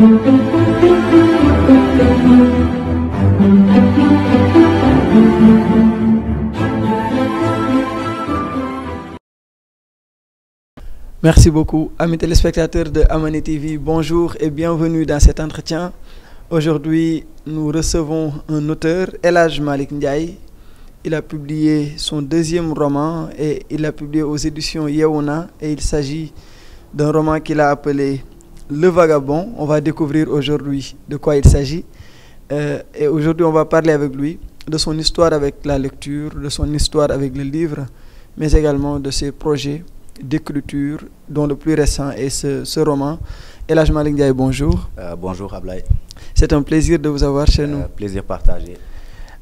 Merci beaucoup, amis téléspectateurs de Amani TV. Bonjour et bienvenue dans cet entretien. Aujourd'hui, nous recevons un auteur, El Hadj Malick Ndiaye. Il a publié son deuxième roman et il l'a publié aux éditions Yewouna. Et il s'agit d'un roman qu'il a appelé Le Vagabond. On va découvrir aujourd'hui de quoi il s'agit. Et aujourd'hui, on va parler avec lui de son histoire avec la lecture, de son histoire avec le livre, mais également de ses projets d'écriture, dont le plus récent est ce roman. El Hadj Malick Ndiaye, bonjour. Bonjour Ablaye. C'est un plaisir de vous avoir chez nous. Plaisir partagé.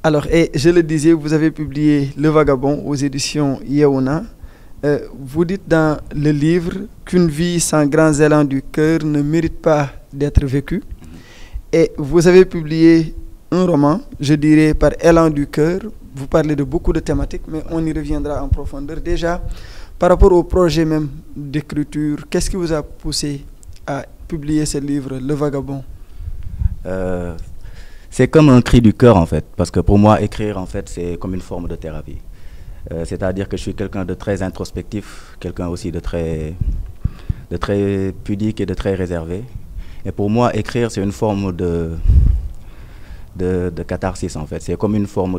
Alors, et je le disais, vous avez publié Le Vagabond aux éditions Yewouna. Vous dites dans le livre qu'une vie sans grands élans du cœur ne mérite pas d'être vécue. Et vous avez publié un roman, je dirais par élan du cœur. Vous parlez de beaucoup de thématiques, mais on y reviendra en profondeur. Déjà, par rapport au projet même d'écriture, qu'est-ce qui vous a poussé à publier ce livre, Le Vagabond? C'est comme un cri du cœur en fait, parce que pour moi, écrire en fait, c'est comme une forme de thérapie. C'est-à-dire que je suis quelqu'un de très introspectif, quelqu'un aussi de très pudique et de très réservé. Et pour moi, écrire, c'est une forme de catharsis en fait. C'est comme une forme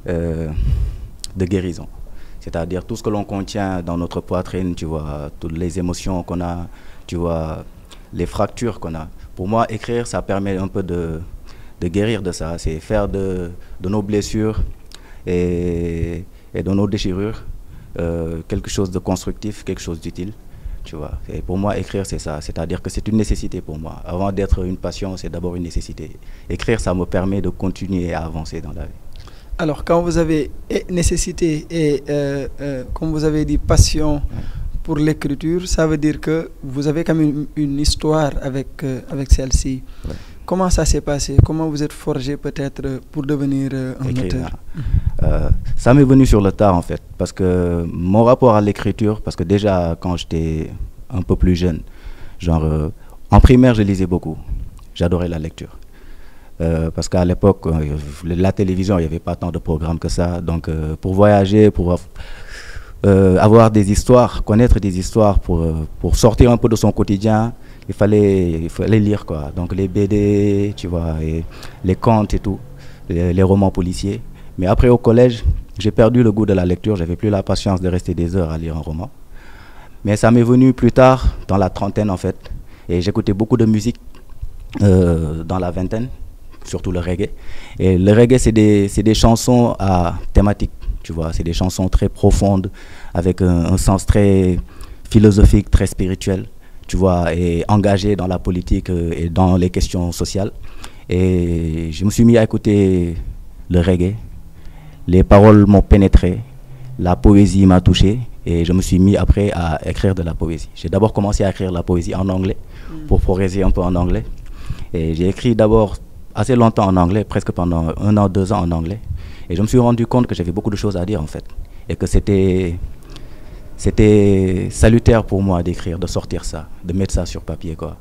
de guérison. C'est-à-dire tout ce que l'on contient dans notre poitrine, tu vois, toutes les émotions qu'on a, tu vois, les fractures qu'on a. Pour moi, écrire, ça permet un peu de guérir de ça. C'est faire de nos blessures et de nos déchirures quelque chose de constructif, quelque chose d'utile, tu vois. Et pour moi, écrire, c'est ça. C'est-à-dire que c'est une nécessité pour moi. Avant d'être une passion, c'est d'abord une nécessité. Écrire, ça me permet de continuer à avancer dans la vie. Alors, quand vous avez nécessité et, comme vous avez dit, passion pour l'écriture, ça veut dire que vous avez quand même une histoire avec celle-ci. Ouais. Comment ça s'est passé? Comment vous êtes forgé peut-être pour devenir un auteur? Ça m'est venu sur le tard en fait, parce que mon rapport à l'écriture, parce que déjà quand j'étais un peu plus jeune, genre en primaire je lisais beaucoup, j'adorais la lecture. Parce qu'à l'époque, la télévision, il n'y avait pas tant de programmes que ça. Donc, pour voyager, pour avoir des histoires, connaître des histoires, pour sortir un peu de son quotidien, il fallait lire, quoi. Donc, les BD, tu vois, et les contes et tout, les romans policiers. Mais après, au collège, j'ai perdu le goût de la lecture. Je n'avais plus la patience de rester des heures à lire un roman. Mais ça m'est venu plus tard, dans la trentaine, en fait. Et j'écoutais beaucoup de musique dans la vingtaine. Surtout le reggae. Et le reggae, c'est des chansons à thématique, tu vois. C'est des chansons très profondes, avec un sens très philosophique, très spirituel, tu vois, et engagé dans la politique et dans les questions sociales. Et je me suis mis à écouter le reggae. Les paroles m'ont pénétré, la poésie m'a touché, et je me suis mis après à écrire de la poésie. J'ai d'abord commencé à écrire la poésie en anglais, pour progresser un peu en anglais. Et j'ai écrit d'abord assez longtemps en anglais, presque pendant 1 an, 2 ans en anglais. Et je me suis rendu compte que j'avais beaucoup de choses à dire en fait. Et que c'était salutaire pour moi d'écrire, de sortir ça, de mettre ça sur papier, quoi.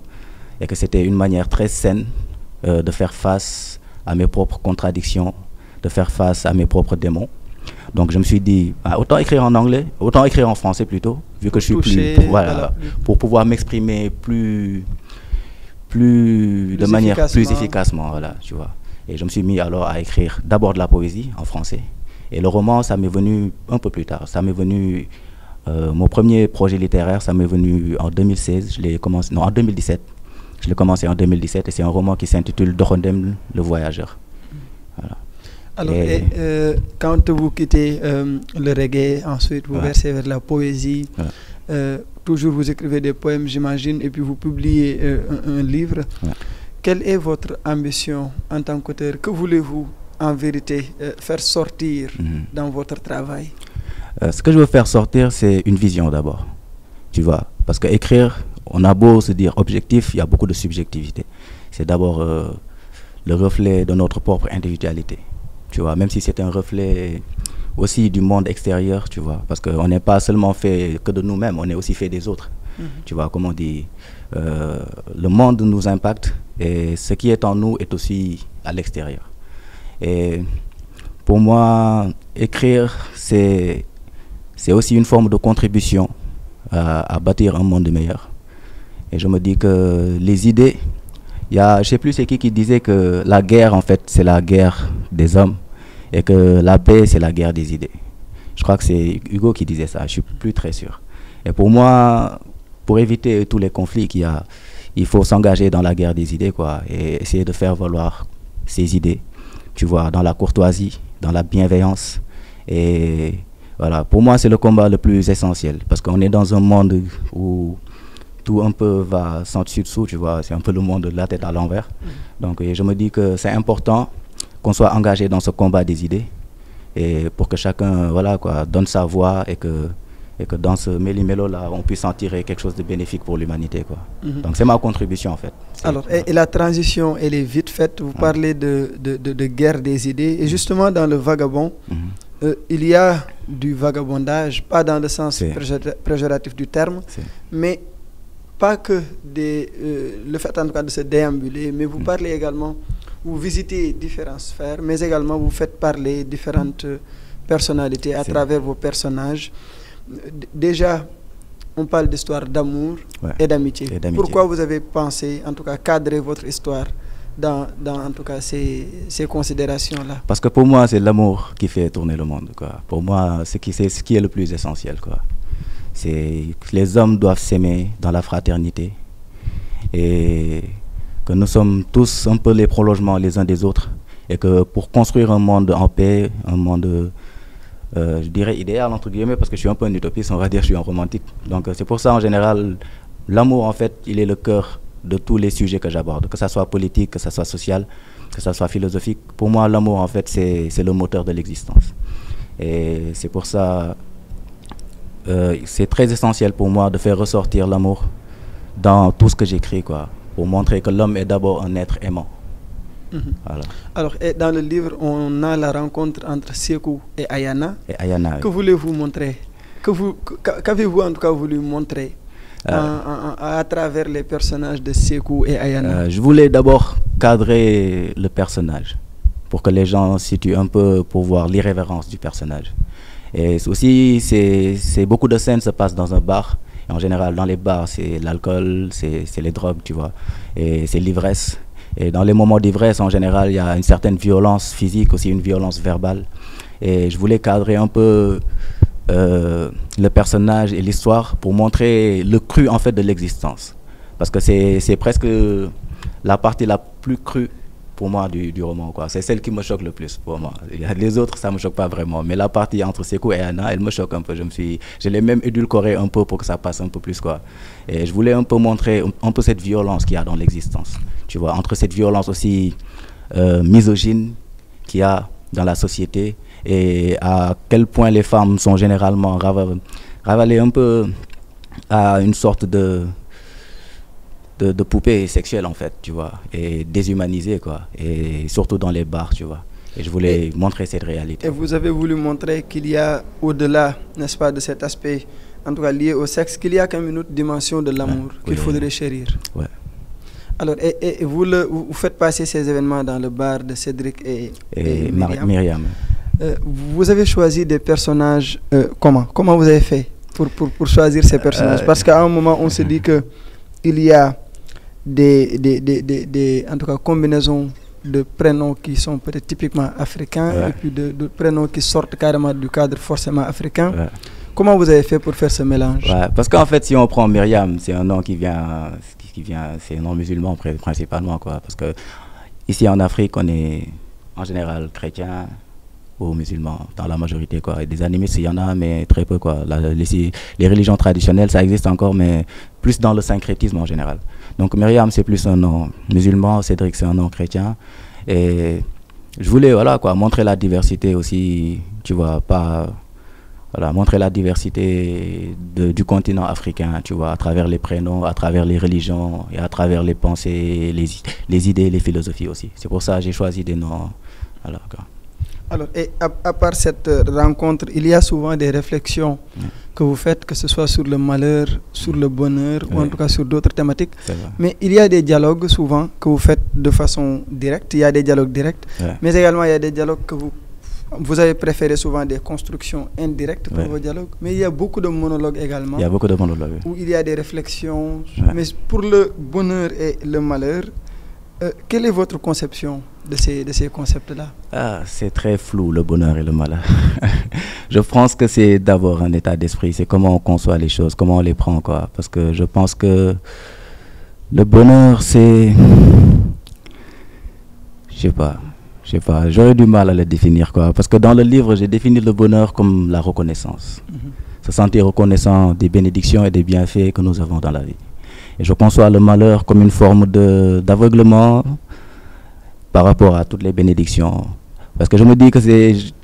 Et que c'était une manière très saine de faire face à mes propres contradictions, de faire face à mes propres démons. Donc je me suis dit, autant écrire en anglais, autant écrire en français plutôt, vu que je suis pour pouvoir m'exprimer de manière plus efficacement, voilà, tu vois. Et je me suis mis alors à écrire d'abord de la poésie en français. Et le roman, ça m'est venu un peu plus tard. Ça m'est venu, mon premier projet littéraire, ça m'est venu en 2016. Je l'ai commencé, non, en 2017. Je l'ai commencé en 2017 et c'est un roman qui s'intitule Dorondem le voyageur. Voilà. Alors, quand vous quittez le reggae, ensuite vous versez vers la poésie, toujours vous écrivez des poèmes, j'imagine, et puis vous publiez un livre. Quelle est votre ambition en tant qu'auteur? Que voulez-vous en vérité faire sortir dans votre travail? Ce que je veux faire sortir, c'est une vision d'abord, tu vois. Parce qu'écrire, on a beau se dire objectif, il y a beaucoup de subjectivité. C'est d'abord le reflet de notre propre individualité, tu vois. Même si c'est un reflet aussi du monde extérieur, tu vois. Parce qu'on n'est pas seulement fait que de nous-mêmes, on est aussi fait des autres. Tu vois, comme on dit, le monde nous impacte et ce qui est en nous est aussi à l'extérieur. Et pour moi, écrire, c'est aussi une forme de contribution à bâtir un monde meilleur. Et je me dis que les idées, je ne sais plus c'est qui disait que la guerre, en fait, c'est la guerre des hommes et que la paix, c'est la guerre des idées. Je crois que c'est Hugo qui disait ça, je ne suis plus très sûr. Et pour moi, pour éviter tous les conflits qu'il y a, il faut s'engager dans la guerre des idées, quoi, et essayer de faire valoir ses idées, tu vois, dans la courtoisie, dans la bienveillance. Et voilà, pour moi, c'est le combat le plus essentiel, parce qu'on est dans un monde où tout un peu va sans dessus-dessous, tu vois, c'est un peu le monde de la tête à l'envers. Donc je me dis que c'est important qu'on soit engagé dans ce combat des idées, et pour que chacun, voilà, quoi, donne sa voix et que dans ce méli-mélo-là, on puisse en tirer quelque chose de bénéfique pour l'humanité, quoi. Donc c'est ma contribution, en fait. Alors, et la transition, elle est vite faite. Vous parlez de guerre des idées. Et justement, dans le vagabond, il y a du vagabondage, pas dans le sens péjoratif du terme, mais pas que le fait en tout cas de se déambuler, mais vous parlez également, vous visitez différentes sphères, mais également vous faites parler différentes personnalités à travers vos personnages. Déjà, on parle d'histoire d'amour et d'amitié. Pourquoi vous avez pensé, en tout cas, cadrer votre histoire dans en tout cas, ces considérations-là? Parce que pour moi, c'est l'amour qui fait tourner le monde, quoi. Pour moi, c'est ce qui est le plus essentiel, quoi. C'est que les hommes doivent s'aimer dans la fraternité et que nous sommes tous un peu les prolongements les uns des autres et que pour construire un monde en paix, un monde, je dirais idéal entre guillemets, parce que je suis un peu un utopiste, on va dire, je suis un romantique. Donc c'est pour ça en général, l'amour en fait, il est le cœur de tous les sujets que j'aborde, que ça soit politique, que ça soit social, que ça soit philosophique. Pour moi, l'amour en fait, c'est le moteur de l'existence. Et c'est pour ça, c'est très essentiel pour moi de faire ressortir l'amour dans tout ce que j'écris, quoi, pour montrer que l'homme est d'abord un être aimant. Voilà. Alors, dans le livre, on a la rencontre entre Sékou et Ayana. Que oui. voulez-vous montrer? Qu'avez-vous en tout cas voulu montrer à travers les personnages de Sékou et Ayana? Je voulais d'abord cadrer le personnage pour que les gens situent un peu, pour voir l'irrévérence du personnage. Et aussi, beaucoup de scènes se passent dans un bar. Et en général, dans les bars, c'est l'alcool, c'est les drogues, tu vois. Et c'est l'ivresse. Et dans les moments d'ivresse, en général, il y a une certaine violence physique, aussi une violence verbale. Et je voulais cadrer un peu le personnage et l'histoire pour montrer le cru, en fait, de l'existence. Parce que c'est presque la partie la plus crue pour moi du roman, quoi. C'est celle qui me choque le plus pour moi. Les autres, ça ne me choque pas vraiment. Mais la partie entre Sékou et Ayana, elle me choque un peu. Je l'ai même édulcoré un peu pour que ça passe un peu plus, quoi. Et je voulais un peu montrer un peu cette violence qu'il y a dans l'existence. Tu vois, entre cette violence aussi misogyne qu'il y a dans la société et à quel point les femmes sont généralement ravalées un peu à une sorte de poupée sexuelle, en fait, tu vois, et déshumanisée, quoi, et surtout dans les bars, tu vois. Et je voulais montrer cette réalité. Et vous avez voulu montrer qu'il y a, au-delà, n'est-ce pas, de cet aspect, en tout cas lié au sexe, qu'il y a quand même une autre dimension de l'amour qu'il faudrait chérir. Ouais. Alors, et vous faites passer ces événements dans le bar de Cédric et Myriam. Vous avez choisi des personnages, comment vous avez fait pour choisir ces personnages? Parce qu'à un moment, on se dit que il y a en tout cas, combinaisons de prénoms qui sont peut-être typiquement africains et puis de prénoms qui sortent carrément du cadre forcément africain. Comment vous avez fait pour faire ce mélange? Parce qu'en fait, si on prend Myriam, c'est un nom qui vient, c'est un nom musulman principalement, quoi. Parce que ici en Afrique, on est en général chrétien ou musulman dans la majorité, quoi. Et des animistes, il y en a, mais très peu, quoi. Les religions traditionnelles, ça existe encore, mais plus dans le syncrétisme en général. Donc Myriam, c'est plus un nom musulman, Cédric, c'est un nom chrétien. Et je voulais, voilà, quoi, montrer la diversité aussi, tu vois, montrer la diversité du continent africain, tu vois, à travers les prénoms, à travers les religions et à travers les pensées, les idées, les philosophies aussi. C'est pour ça que j'ai choisi des noms. Voilà, quoi. Alors, et à part cette rencontre, il y a souvent des réflexions que vous faites, que ce soit sur le malheur, sur le bonheur, ou en tout cas sur d'autres thématiques. Mais il y a des dialogues souvent que vous faites de façon directe. Il y a des dialogues directs, mais également il y a des dialogues que vous avez préféré souvent des constructions indirectes pour vos dialogues. Mais il y a beaucoup de monologues également. Il y a beaucoup de monologues. Où il y a des réflexions. Mais pour le bonheur et le malheur, quelle est votre conception de ces concepts-là? C'est très flou, le bonheur et le malheur. Je pense que c'est d'abord un état d'esprit, c'est comment on conçoit les choses, comment on les prend, quoi. Parce que je pense que le bonheur, c'est... Je sais pas, j'aurais du mal à le définir, quoi. Parce que dans le livre, j'ai défini le bonheur comme la reconnaissance. Se sentir reconnaissant des bénédictions et des bienfaits que nous avons dans la vie. Et je conçois le malheur comme une forme d'aveuglement par rapport à toutes les bénédictions. Parce que je me dis que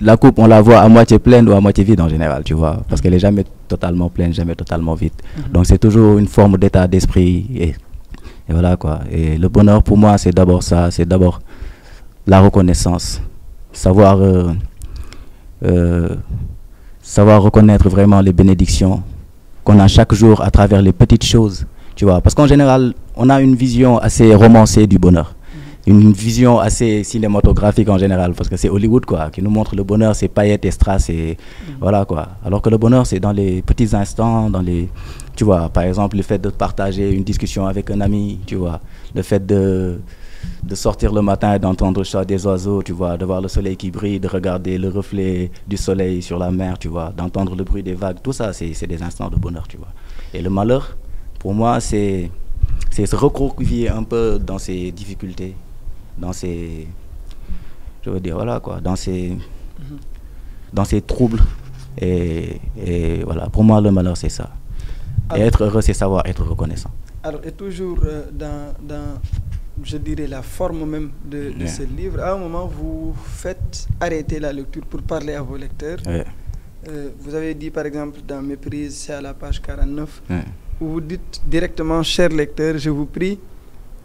la coupe, on la voit à moitié pleine ou à moitié vide en général, tu vois. Parce qu'elle n'est jamais totalement pleine, jamais totalement vide. Donc c'est toujours une forme d'état d'esprit. Et voilà, quoi. Et le bonheur, pour moi, c'est d'abord ça. C'est d'abord la reconnaissance. Savoir reconnaître vraiment les bénédictions qu'on a chaque jour à travers les petites choses. Tu vois, parce qu'en général, on a une vision assez romancée du bonheur. Une vision assez cinématographique en général, parce que c'est Hollywood, quoi, qui nous montre le bonheur, c'est paillettes et strass, et voilà, quoi. Alors que le bonheur, c'est dans les petits instants, tu vois, par exemple, le fait de partager une discussion avec un ami, tu vois, le fait de sortir le matin et d'entendre le chant des oiseaux, tu vois, de voir le soleil qui brille, de regarder le reflet du soleil sur la mer, tu vois, d'entendre le bruit des vagues, tout ça, c'est des instants de bonheur, tu vois. Et le malheur, pour moi, c'est se recroqueviller un peu dans ses difficultés, dans ses, je veux dire, voilà, quoi, dans ses troubles. Et voilà, pour moi, le malheur, c'est ça. Et être heureux, c'est savoir être reconnaissant. Alors, et toujours dans je dirais, la forme même de ce livre, à un moment, vous faites arrêter la lecture pour parler à vos lecteurs. Vous avez dit, par exemple, dans Méprise, c'est à la page 49, où vous dites directement, cher lecteur, je vous prie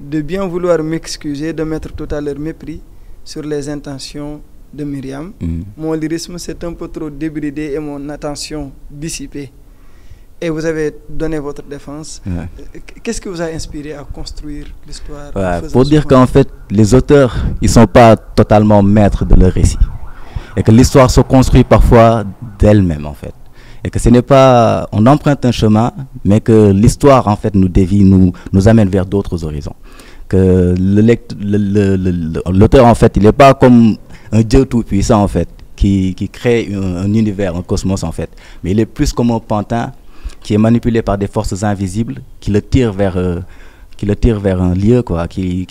de bien vouloir m'excuser de mettre tout à l'heure mépris sur les intentions de Myriam. Mon lyrisme s'est un peu trop débridé et mon attention dissipée. Et vous avez donné votre défense. Qu'est-ce qui vous a inspiré à construire l'histoire? Pour dire qu'en fait, les auteurs, ils ne sont pas totalement maîtres de leur récit. Et que l'histoire se construit parfois d'elle-même, en fait. Et que ce n'est pas... On emprunte un chemin, mais que l'histoire, en fait, nous dévie, nous amène vers d'autres horizons. Que l'auteur, en fait, il n'est pas comme un Dieu tout-puissant, en fait, qui crée un univers, un cosmos, en fait. Mais il est plus comme un pantin qui est manipulé par des forces invisibles, qui le tire vers un lieu, quoi, qui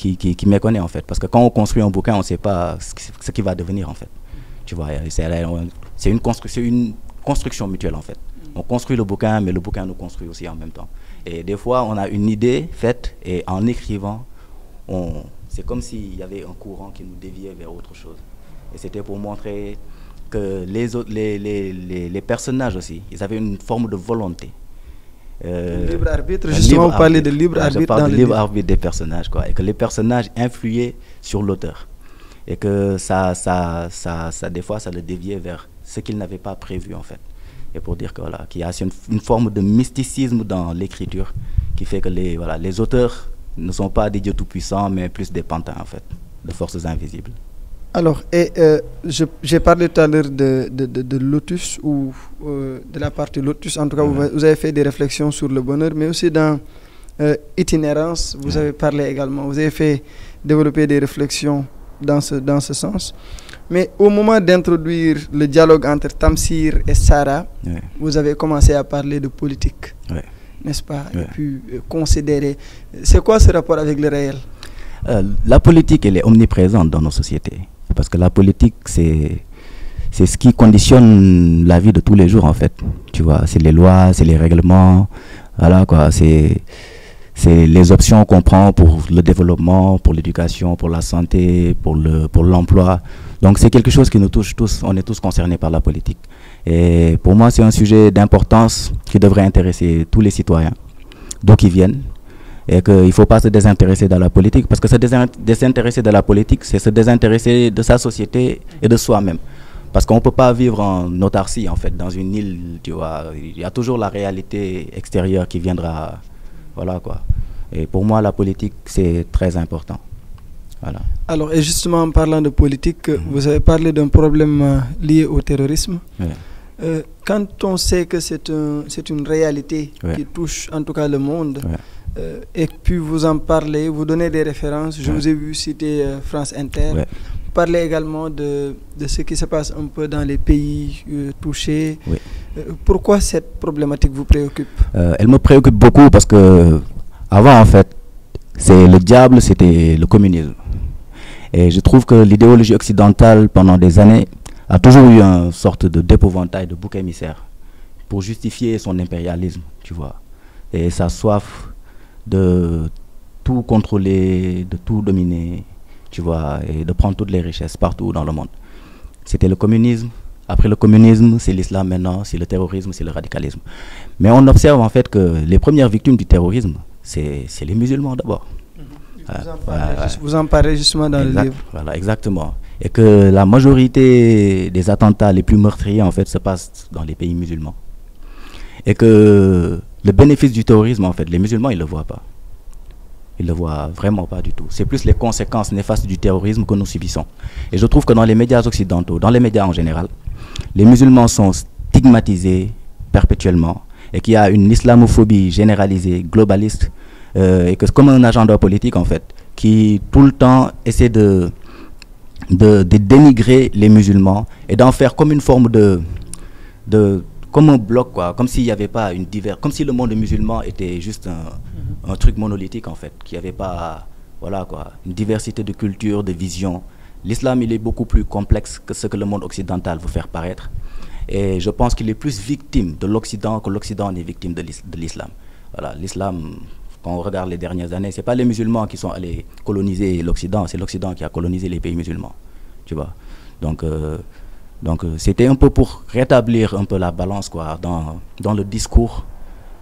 méconnaît, en fait. Parce que quand on construit un bouquin, on ne sait pas ce qui va devenir, en fait. Tu vois, c'est une construction mutuelle, en fait. On construit le bouquin, mais le bouquin nous construit aussi en même temps. Et des fois, on a une idée faite, et en écrivant, c'est comme s'il y avait un courant qui nous déviait vers autre chose. Et c'était pour montrer que les personnages aussi, ils avaient une forme de volonté. Libre arbitre, justement, vous parlez de libre arbitre. Je parle de libre arbitre des personnages, quoi. Et que les personnages influaient sur l'auteur. Et que des fois, ça le déviait vers ce qu'il n'avait pas prévu, en fait. Et pour dire que, voilà, qu'il y a une forme de mysticisme dans l'écriture qui fait que les auteurs ne sont pas des dieux tout-puissants, mais plus des pantins, en fait, de forces invisibles. Alors, j'ai parlé tout à l'heure de Lotus, ou de la partie Lotus. En tout cas, vous avez fait des réflexions sur le bonheur, mais aussi dans Itinérance, vous avez parlé également. Vous avez développé des réflexions dans ce sens. Mais au moment d'introduire le dialogue entre Tamsir et Sarah, vous avez commencé à parler de politique, n'est-ce pas? Et puis considérer. C'est quoi ce rapport avec le réel? La politique, elle est omniprésente dans nos sociétés. Parce que la politique, c'est ce qui conditionne la vie de tous les jours, en fait. Tu vois, c'est les lois, c'est les règlements, voilà, quoi. C'est les options qu'on prend pour le développement, pour l'éducation, pour la santé, pour l'emploi. Donc c'est quelque chose qui nous touche tous, on est tous concernés par la politique. Et pour moi, c'est un sujet d'importance qui devrait intéresser tous les citoyens, d'où qu'ils viennent. Et qu'il ne faut pas se désintéresser de la politique, parce que se désintéresser de la politique, c'est se désintéresser de sa société et de soi-même. Parce qu'on ne peut pas vivre en autarcie, en fait, dans une île, tu vois. Il y a toujours la réalité extérieure qui viendra, voilà, quoi. Et pour moi, la politique, c'est très important. Voilà. Alors, et justement, en parlant de politique, vous avez parlé d'un problème lié au terrorisme. Ouais. Quand on sait que c'est une réalité qui touche en tout cas le monde, et puis vous en parlez, vous donnez des références, je vous ai vu citer France Inter, vous parlez également de ce qui se passe un peu dans les pays touchés. Pourquoi cette problématique vous préoccupe? Elle me préoccupe beaucoup parce que avant, en fait, le diable, c'était le communisme. Et je trouve que l'idéologie occidentale, pendant des années, a toujours eu une sorte d'épouvantail, de bouc émissaire, pour justifier son impérialisme, tu vois. Et sa soif de tout contrôler, de tout dominer, tu vois, et de prendre toutes les richesses partout dans le monde. C'était le communisme. Après le communisme, c'est l'islam maintenant, c'est le terrorisme, c'est le radicalisme. Mais on observe en fait que les premières victimes du terrorisme, c'est les musulmans d'abord. Vous en parlez justement dans le livre. Voilà, exactement. Et que la majorité des attentats les plus meurtriers, en fait, se passent dans les pays musulmans. Et que le bénéfice du terrorisme, en fait, les musulmans, ils ne le voient pas. Ils ne le voient vraiment pas du tout. C'est plus les conséquences néfastes du terrorisme que nous subissons. Et je trouve que dans les médias occidentaux, dans les médias en général, les musulmans sont stigmatisés perpétuellement et qu'il y a une islamophobie généralisée, globaliste, et que c'est comme un agenda politique, en fait, qui tout le temps essaie de dénigrer les musulmans et d'en faire comme une forme comme un bloc, quoi, comme s'il n'y avait pas comme si le monde musulman était juste un truc monolithique, en fait, qu'il n'y avait pas, voilà, quoi, une diversité de cultures, de visions. L'islam, il est beaucoup plus complexe que ce que le monde occidental veut faire paraître. Et je pense qu'il est plus victime de l'Occident que l'Occident n'est victime de l'islam. Voilà, l'islam, quand on regarde les dernières années, ce n'est pas les musulmans qui sont allés coloniser l'Occident, c'est l'Occident qui a colonisé les pays musulmans, tu vois. Donc c'était un peu pour rétablir un peu la balance, quoi, dans le discours,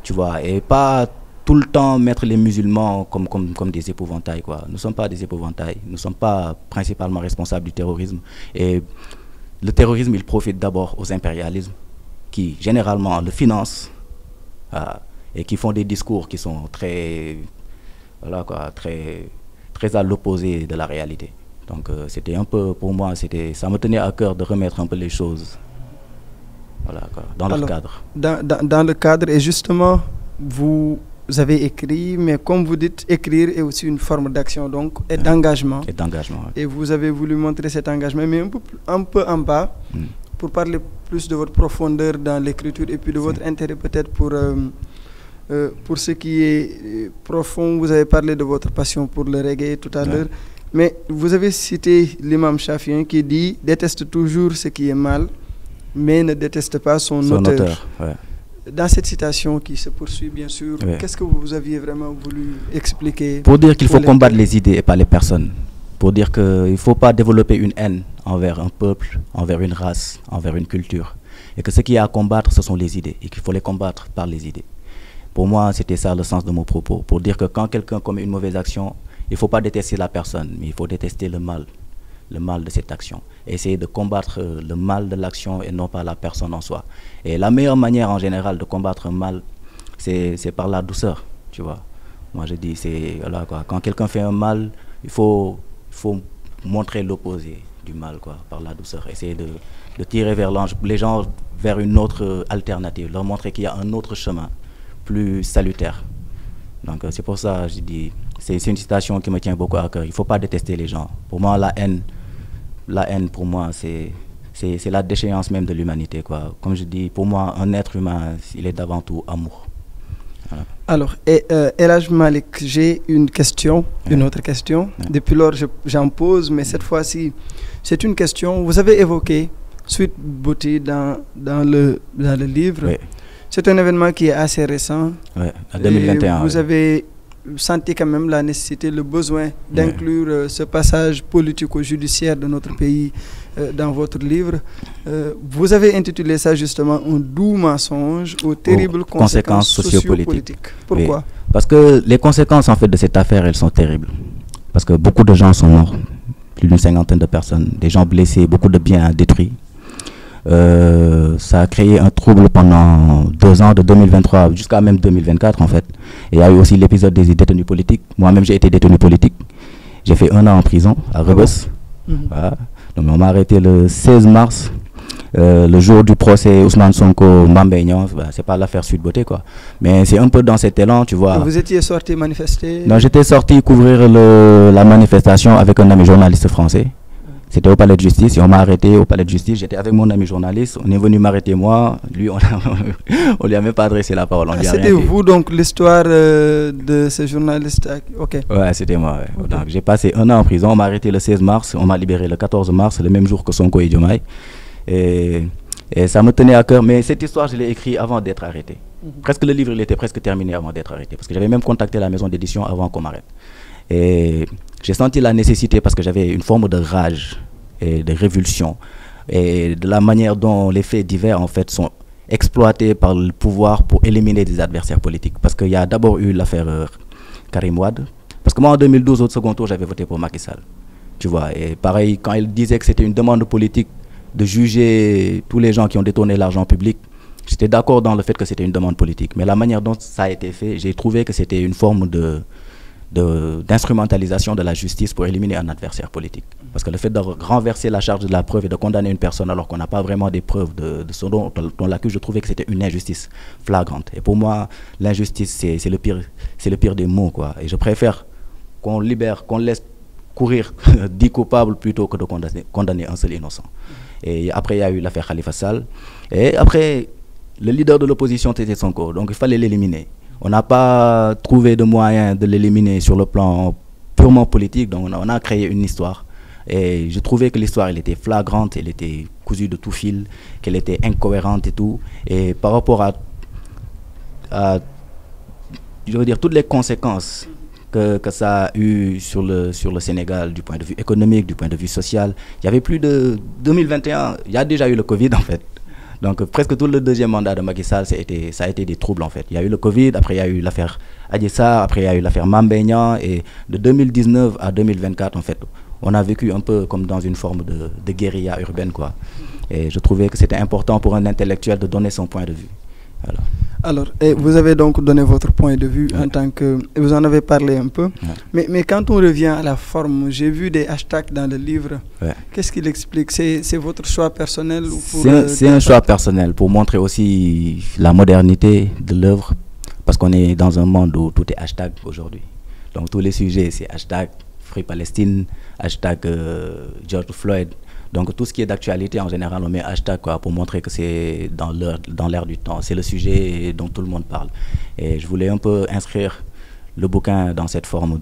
tu vois, et pas tout le temps mettre les musulmans comme des épouvantails, quoi. Nous ne sommes pas des épouvantails, nous ne sommes pas principalement responsables du terrorisme. Et le terrorisme, il profite d'abord aux impérialismes qui, généralement, le financent et qui font des discours qui sont très, voilà, quoi, très à l'opposé de la réalité. Donc c'était un peu, pour moi, ça me tenait à cœur de remettre un peu les choses, voilà, quoi, dans leur cadre. Dans le cadre, et justement, vous avez écrit, mais comme vous dites, écrire est aussi une forme d'action, donc, et d'engagement. Et d'engagement, oui. Et vous avez voulu montrer cet engagement, mais un peu en bas, pour parler plus de votre profondeur dans l'écriture et puis de votre intérêt peut-être pour ce qui est profond. Vous avez parlé de votre passion pour le reggae tout à l'heure, mais vous avez cité l'imam Shafi'i qui dit « Déteste toujours ce qui est mal, mais ne déteste pas son auteur ». Dans cette citation qui se poursuit, bien sûr, qu'est-ce que vous aviez vraiment voulu expliquer? Pour dire qu'il faut combattre les idées et pas les personnes. Pour dire qu'il ne faut pas développer une haine envers un peuple, envers une race, envers une culture. Et que ce qu'il y a à combattre, ce sont les idées. Et qu'il faut les combattre par les idées. Pour moi, c'était ça le sens de mon propos. Pour dire que quand quelqu'un commet une mauvaise action, il ne faut pas détester la personne, mais il faut détester le mal de cette action. Et essayer de combattre le mal de l'action et non pas la personne en soi. Et la meilleure manière en général de combattre un mal, c'est par la douceur, tu vois. Moi je dis, voilà, quoi. Quand quelqu'un fait un mal, il faut montrer l'opposé du mal, quoi, par la douceur. Essayer de tirer les gens vers une autre alternative, leur montrer qu'il y a un autre chemin plus salutaire. Donc c'est pour ça que je dis, c'est une citation qui me tient beaucoup à cœur. Il ne faut pas détester les gens. Pour moi, la haine pour moi, c'est la déchéance même de l'humanité, quoi. Comme je dis, pour moi, un être humain, il est d'avant tout amour. Voilà. Alors, El Hadj Malick, j'ai une question, une autre question. Depuis lors, j'en pose, mais cette fois-ci, c'est une question. Vous avez évoqué Sweet Beauty dans le livre. C'est un événement qui est assez récent. En 2021. Vous avez senti quand même la nécessité, le besoin d'inclure ce passage politico-judiciaire de notre pays dans votre livre. Vous avez intitulé ça justement « Un doux mensonge aux terribles conséquences sociopolitiques ». Pourquoi? Parce que les conséquences en fait de cette affaire, elles sont terribles. Parce que beaucoup de gens sont morts, plus d'une 50aine de personnes, des gens blessés, beaucoup de biens détruits. Ça a créé un trouble pendant 2 ans, de 2023 jusqu'à même 2024 en fait. Et il y a eu aussi l'épisode des détenus politiques. Moi-même j'ai été détenu politique. J'ai fait 1 an en prison à Rebeuss. Voilà. Donc on m'a arrêté le 16 mars. Le jour du procès Ousmane Sonko, Mame Mbaye Niang, c'est pas l'affaire Sweet Beauté quoi. Mais c'est un peu dans cet élan, tu vois. Vous étiez sorti manifester? Non, j'étais sorti couvrir la manifestation avec un ami journaliste français. C'était au palais de justice et on m'a arrêté au palais de justice. J'étais avec mon ami journaliste. On est venu m'arrêter moi. Lui, on lui a même pas adressé la parole. C'était vous donc l'histoire de ce journaliste? Ok. Ouais, c'était moi. Ouais. Okay. Donc j'ai passé 1 an en prison. On m'a arrêté le 16 mars. On m'a libéré le 14 mars, le même jour que Sonko et Diomaye. Et ça me tenait à cœur. Mais cette histoire, je l'ai écrite avant d'être arrêté. Presque le livre, il était presque terminé avant d'être arrêté. Parce que j'avais même contacté la maison d'édition avant qu'on m'arrête. Et j'ai senti la nécessité parce que j'avais une forme de rage et de révulsion et de la manière dont les faits divers en fait sont exploités par le pouvoir pour éliminer des adversaires politiques. Parce qu'il y a d'abord eu l'affaire Karim Wade. Parce que moi en 2012 au second tour j'avais voté pour Macky Sall. Tu vois, et pareil quand il disait que c'était une demande politique de juger tous les gens qui ont détourné l'argent public, j'étais d'accord dans le fait que c'était une demande politique. Mais la manière dont ça a été fait, j'ai trouvé que c'était une forme d'instrumentalisation de la justice pour éliminer un adversaire politique. Parce que le fait de renverser la charge de la preuve et de condamner une personne alors qu'on n'a pas vraiment des preuves de ce dont l'accuse, je trouvais que c'était une injustice flagrante. Et pour moi, l'injustice, c'est le pire des mots, quoi. Et je préfère qu'on libère, qu'on laisse courir 10 coupables plutôt que de condamner un seul innocent. Et après, il y a eu l'affaire Khalifa Sall. Et après, le leader de l'opposition, c'était Sonko. Donc il fallait l'éliminer. On n'a pas trouvé de moyen de l'éliminer sur le plan purement politique, donc on a créé une histoire. Et je trouvais que l'histoire, elle était flagrante, elle était cousue de tout fil, qu'elle était incohérente et tout. Et par rapport à je veux dire, toutes les conséquences que ça a eu sur le Sénégal, du point de vue économique, du point de vue social, il y avait plus de 2021, il y a déjà eu le Covid en fait. Donc presque tout le deuxième mandat de Macky Sall, ça a été des troubles en fait. Il y a eu le Covid, après il y a eu l'affaire Adji Sarr, après il y a eu l'affaire Mame Mbaye Niang, et de 2019 à 2024 en fait, on a vécu un peu comme dans une forme de guérilla urbaine quoi. Et je trouvais que c'était important pour un intellectuel de donner son point de vue. Voilà. Alors, et vous avez donc donné votre point de vue en tant que... Vous en avez parlé un peu. Mais quand on revient à la forme, j'ai vu des hashtags dans le livre. Qu'est-ce qu'il explique? C'est votre choix personnel ou C'est un choix personnel pour montrer aussi la modernité de l'œuvre. Parce qu'on est dans un monde où tout est hashtag aujourd'hui. Donc tous les sujets, c'est hashtag Free Palestine, hashtag George Floyd. Donc tout ce qui est d'actualité en général, on met hashtag quoi, pour montrer que c'est dans l'air du temps. C'est le sujet dont tout le monde parle. Et je voulais un peu inscrire le bouquin dans cette forme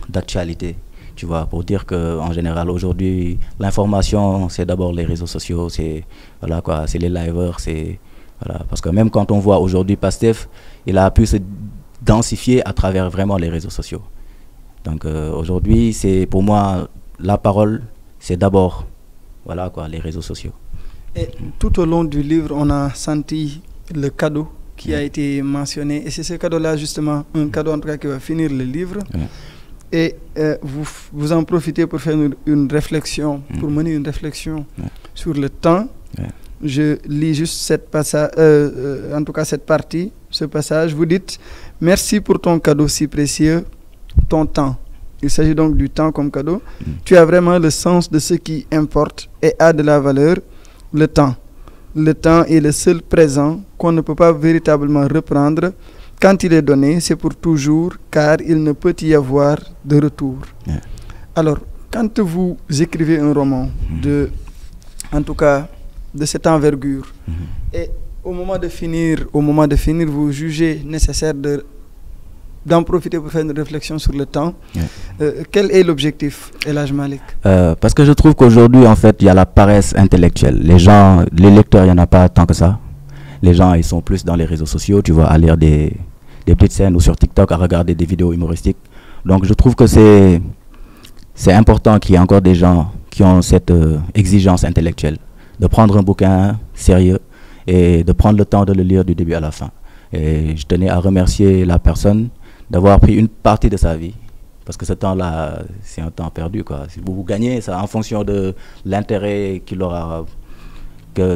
d'actualité, tu vois, pour dire qu'en général aujourd'hui, l'information, c'est d'abord les réseaux sociaux, c'est voilà, quoi, c'est les liveurs, voilà, parce que même quand on voit aujourd'hui Pastef, il a pu se densifier à travers vraiment les réseaux sociaux. Donc aujourd'hui, c'est pour moi la parole, c'est d'abord voilà, quoi, les réseaux sociaux. Et tout au long du livre, on a senti le cadeau qui a été mentionné. Et c'est ce cadeau-là, justement, un cadeau en tout cas qui va finir le livre. Et vous en profitez pour faire une réflexion, pour mener une réflexion sur le temps. Je lis juste cette passage, en tout cas cette partie, ce passage. Vous dites « Merci pour ton cadeau si précieux, ton temps ». Il s'agit donc du temps comme cadeau. Tu as vraiment le sens de ce qui importe et a de la valeur, le temps. Le temps est le seul présent qu'on ne peut pas véritablement reprendre. Quand il est donné, c'est pour toujours, car il ne peut y avoir de retour. Alors, quand vous écrivez un roman, en tout cas de cette envergure, et au moment de finir, vous jugez nécessaire d'en profiter pour faire une réflexion sur le temps. Quel est l'objectif, El Hadj Malick? Parce que je trouve qu'aujourd'hui, en fait, il y a la paresse intellectuelle. Les lecteurs, il n'y en a pas tant que ça. Les gens, ils sont plus dans les réseaux sociaux, tu vois, à lire des petites scènes ou sur TikTok, à regarder des vidéos humoristiques. Donc, je trouve que c'est important qu'il y ait encore des gens qui ont cette exigence intellectuelle, de prendre un bouquin sérieux et de prendre le temps de le lire du début à la fin. Et je tenais à remercier la personne d'avoir pris une partie de sa vie, parce que ce temps-là, c'est un temps perdu, quoi. Si vous gagnez, ça en fonction de l'intérêt qu'il aura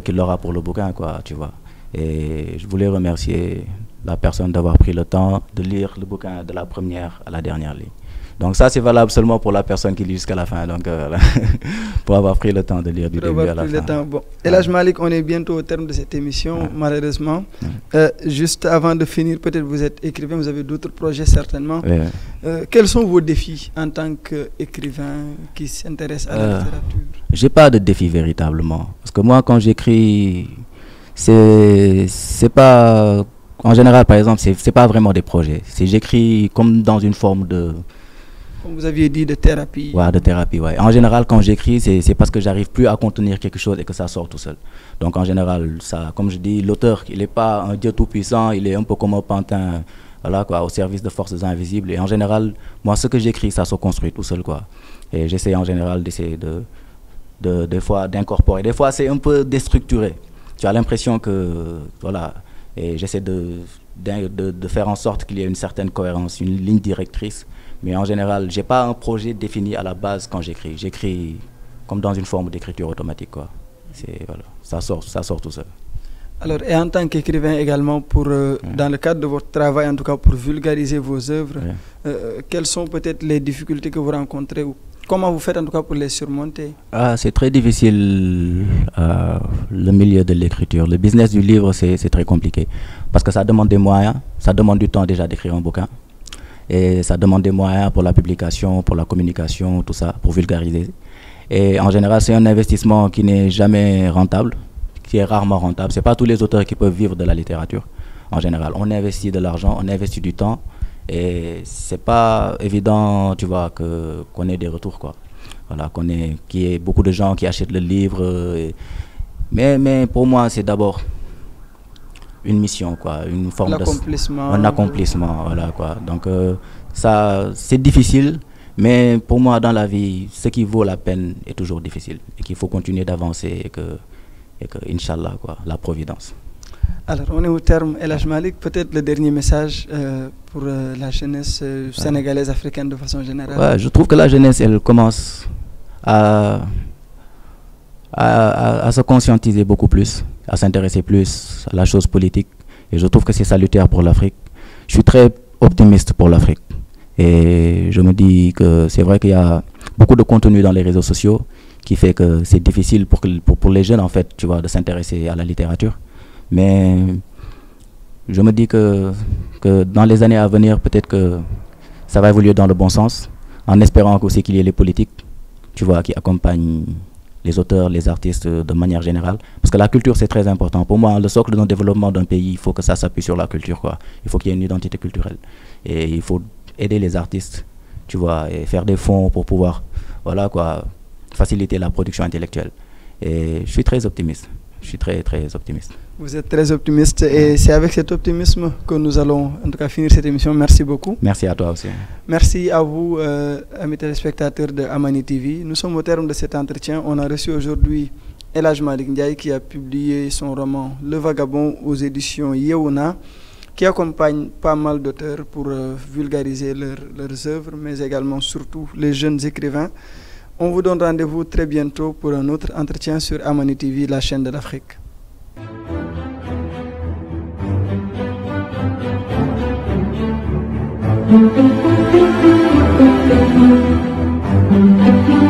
qu'il aura pour le bouquin, quoi, tu vois. Et je voulais remercier la personne d'avoir pris le temps de lire le bouquin de la première à la dernière ligne. Donc ça, c'est valable seulement pour la personne qui lit jusqu'à la fin. Donc voilà, pour avoir pris le temps de lire du début à la fin. Bon. El Hadj Malick, on est bientôt au terme de cette émission, malheureusement. Juste avant de finir, peut-être vous êtes écrivain, vous avez d'autres projets certainement. Quels sont vos défis en tant qu'écrivain qui s'intéresse à la littérature? J'ai pas de défi véritablement. Parce que moi, quand j'écris, c'est pas... En général, par exemple, c'est pas vraiment des projets. J'écris comme dans une forme de... Comme vous aviez dit, de thérapie. Ouais, de thérapie, ouais. En général, quand j'écris, c'est parce que j'arrive plus à contenir quelque chose et que ça sort tout seul. Donc, en général, ça, comme je dis, l'auteur, il n'est pas un dieu tout-puissant, il est un peu comme un pantin, voilà, quoi, au service de forces invisibles. Et en général, moi, ce que j'écris, ça se construit tout seul, quoi. Et j'essaie en général d'essayer des fois d'incorporer. Des fois, c'est un peu déstructuré. Tu as l'impression que, voilà, et j'essaie de faire en sorte qu'il y ait une certaine cohérence, une ligne directrice. Mais en général, je n'ai pas un projet défini à la base quand j'écris. J'écris comme dans une forme d'écriture automatique, quoi. Voilà, ça sort tout seul. Alors, et en tant qu'écrivain également, dans le cadre de votre travail, en tout cas pour vulgariser vos œuvres, quelles sont peut-être les difficultés que vous rencontrez ou comment vous faites en tout cas pour les surmonter? C'est très difficile, le milieu de l'écriture. Le business du livre, c'est très compliqué. Parce que ça demande des moyens, ça demande du temps déjà d'écrire un bouquin. Et ça demande des moyens pour la publication, pour la communication, tout ça, pour vulgariser. Et en général, c'est un investissement qui n'est jamais rentable, qui est rarement rentable. Ce n'est pas tous les auteurs qui peuvent vivre de la littérature. En général, on investit de l'argent, on investit du temps. Et c'est pas évident, tu vois, qu'on ait des retours, quoi. Voilà, qu'il y ait beaucoup de gens qui achètent le livre. Mais pour moi, c'est d'abord une mission, quoi, une forme un accomplissement, voilà, quoi. Donc ça, c'est difficile, mais pour moi, dans la vie, ce qui vaut la peine est toujours difficile et qu'il faut continuer d'avancer et que Inch'Allah, quoi, la providence. Alors, on est au terme. El Hadj Malick, peut-être le dernier message pour la jeunesse sénégalaise, africaine de façon générale. Ouais, je trouve que la jeunesse, elle commence à se conscientiser beaucoup plus, à s'intéresser plus à la chose politique. Et je trouve que c'est salutaire pour l'Afrique. Je suis très optimiste pour l'Afrique. Et je me dis que c'est vrai qu'il y a beaucoup de contenu dans les réseaux sociaux qui fait que c'est difficile pour les jeunes, en fait, tu vois, de s'intéresser à la littérature. Mais je me dis que dans les années à venir, peut-être que ça va évoluer dans le bon sens, en espérant aussi qu'il y ait les politiques, tu vois, qui accompagnent les auteurs, les artistes de manière générale. Parce que la culture, c'est très important. Pour moi, le socle de développement d'un pays, il faut que ça s'appuie sur la culture, quoi. Il faut qu'il y ait une identité culturelle. Et il faut aider les artistes, tu vois, et faire des fonds pour pouvoir, voilà, quoi, faciliter la production intellectuelle. Et je suis très optimiste. Je suis très, très optimiste. Vous êtes très optimiste et c'est avec cet optimisme que nous allons en tout cas finir cette émission. Merci beaucoup. Merci à toi aussi. Merci à vous, amis téléspectateurs de Amani TV. Nous sommes au terme de cet entretien. On a reçu aujourd'hui El Hadj Malick Ndiaye qui a publié son roman Le Vagabond aux éditions Yeouna, qui accompagne pas mal d'auteurs pour vulgariser leurs œuvres, mais également surtout les jeunes écrivains. On vous donne rendez-vous très bientôt pour un autre entretien sur Amani TV, la chaîne de l'Afrique. Thank you.